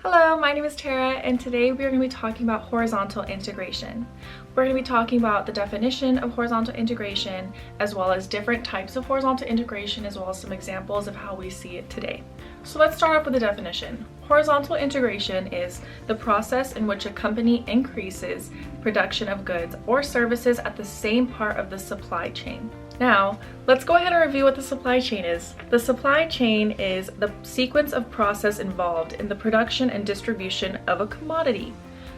Hello, my name is Tara, and today we are going to be talking about horizontal integration. We're going to be talking about the definition of horizontal integration, as well as different types of horizontal integration, as well as some examples of how we see it today. So let's start off with the definition. Horizontal integration is the process in which a company increases production of goods or services at the same part of the supply chain. Now, let's go ahead and review what the supply chain is. The supply chain is the sequence of process involved in the production and distribution of a commodity.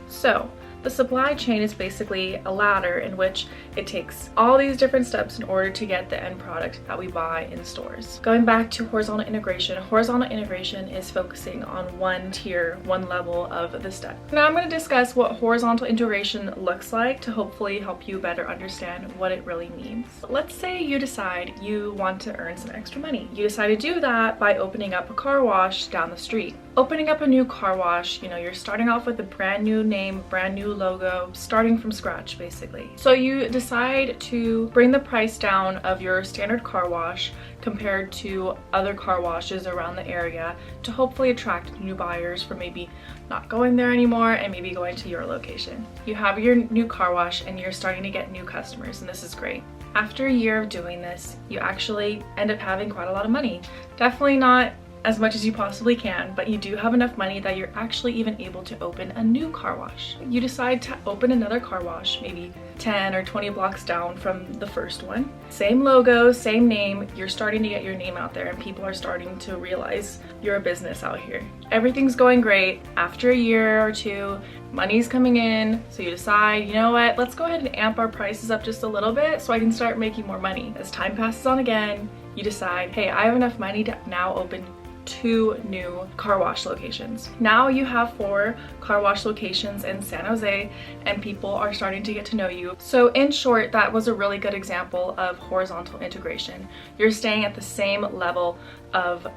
So, the supply chain is basically a ladder in which it takes all these different steps in order to get the end product that we buy in stores. Going back to horizontal integration is focusing on one tier, one level of the step. Now I'm going to discuss what horizontal integration looks like to hopefully help you better understand what it really means. Let's say you decide you want to earn some extra money. You decide to do that by opening up a car wash down the street. Opening up a new car wash, you're starting off with a brand new name, brand new logo, starting from scratch basically. So you decide to bring the price down of your standard car wash compared to other car washes around the area to hopefully attract new buyers for maybe not going there anymore and maybe going to your location. You have your new car wash and you're starting to get new customers, and this is great. After a year of doing this, you actually end up having quite a lot of money. Definitely not as much as you possibly can, but you do have enough money that you're actually even able to open a new car wash. You decide to open another car wash, maybe 10 or 20 blocks down from the first one. Same logo, same name, you're starting to get your name out there and people are starting to realize you're a business out here. Everything's going great. After a year or two, money's coming in, so you decide, you know what, let's go ahead and amp our prices up just a little bit so I can start making more money. As time passes on again, you decide, hey, I have enough money to now open 2 new car wash locations. Now you have 4 car wash locations in San Jose and people are starting to get to know you. So in short, that was a really good example of horizontal integration. You're staying at the same level of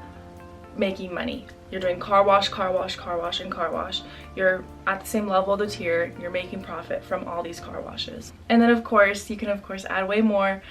making money. You're doing car wash, car wash, car wash, and car wash. You're at the same level of the tier. You're making profit from all these car washes. And then of course, you can add way more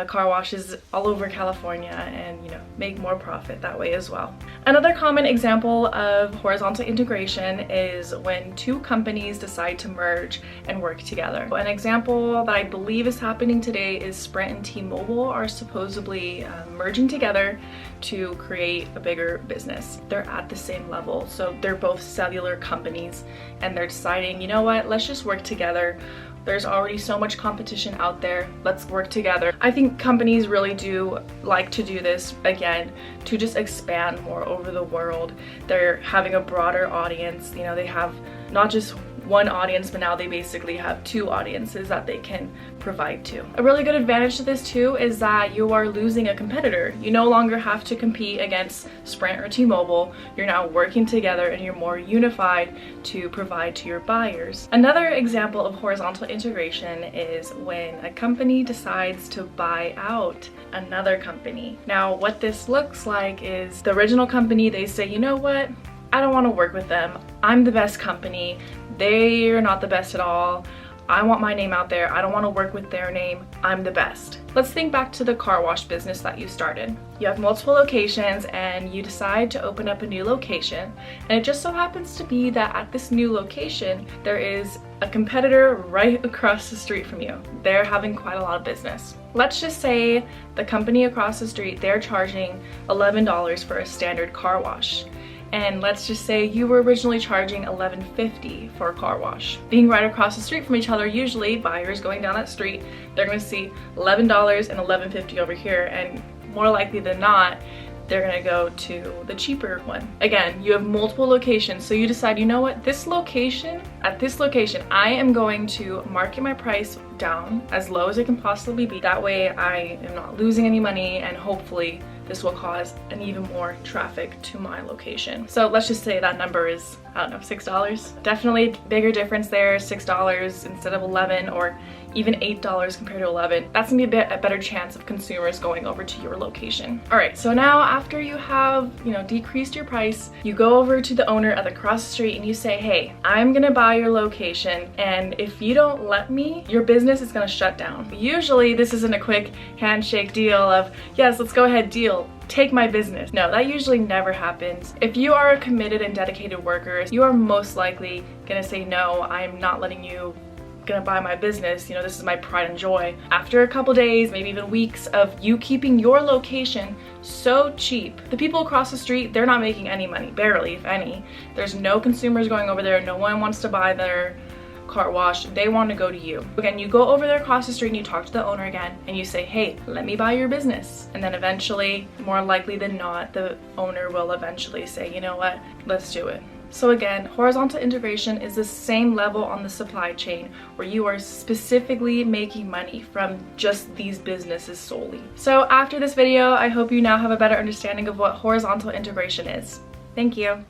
car washes all over California and make more profit that way as well. Another common example of horizontal integration is when 2 companies decide to merge and work together. An example that I believe is happening today is Sprint and T-Mobile are supposedly merging together to create a bigger business. They're at the same level, so they're both cellular companies and they're deciding, you know what, let's just work together. There's already so much competition out there, let's work together. I think companies really do like to do this, again, to just expand more over the world. They're having a broader audience, they have not just one audience, but now they basically have 2 audiences that they can provide to. A really good advantage to this too is that you are losing a competitor. You no longer have to compete against Sprint or T-Mobile. You're now working together and you're more unified to provide to your buyers. Another example of horizontal integration is when a company decides to buy out another company. Now, what this looks like is the original company, they say, you know what? I don't want to work with them. I'm the best company. They're not the best at all. I want my name out there. I don't want to work with their name. I'm the best. Let's think back to the car wash business that you started. You have multiple locations and you decide to open up a new location. And it just so happens to be that at this new location, there is a competitor right across the street from you. They're having quite a lot of business. Let's just say the company across the street, they're charging $11 for a standard car wash. And let's just say you were originally charging $11.50 for a car wash. Being right across the street from each other, usually buyers going down that street, they're going to see $11 and $11.50 over here, and more likely than not, they're gonna go to the cheaper one. Again, you have multiple locations, so you decide, you know what, at this location, I am going to market my price down as low as it can possibly be. That way I am not losing any money, and hopefully this will cause an even more traffic to my location. So let's just say that number is, I don't know, $6. Definitely bigger difference there, $6 instead of 11, or even $8 compared to $11, that's gonna be a better chance of consumers going over to your location. All right, so now after you have, decreased your price, you go over to the owner of across the street and you say, hey, I'm gonna buy your location, and if you don't let me, your business is gonna shut down. Usually this isn't a quick handshake deal of, yes, let's go ahead, deal, take my business. No, that usually never happens. If you are a committed and dedicated worker, you are most likely gonna say, no, I'm not letting you gonna buy my business, this is my pride and joy. After a couple days, maybe even weeks of you keeping your location so cheap, the people across the street, they're not making any money, barely, if any. There's no consumers going over there, no one wants to buy their car wash, they want to go to you. Again, you go over there across the street and you talk to the owner again and you say, hey, let me buy your business. And then eventually, more likely than not, the owner will eventually say, you know what, let's do it. So again, horizontal integration is the same level on the supply chain where you are specifically making money from just these businesses solely. So after this video, I hope you now have a better understanding of what horizontal integration is. Thank you.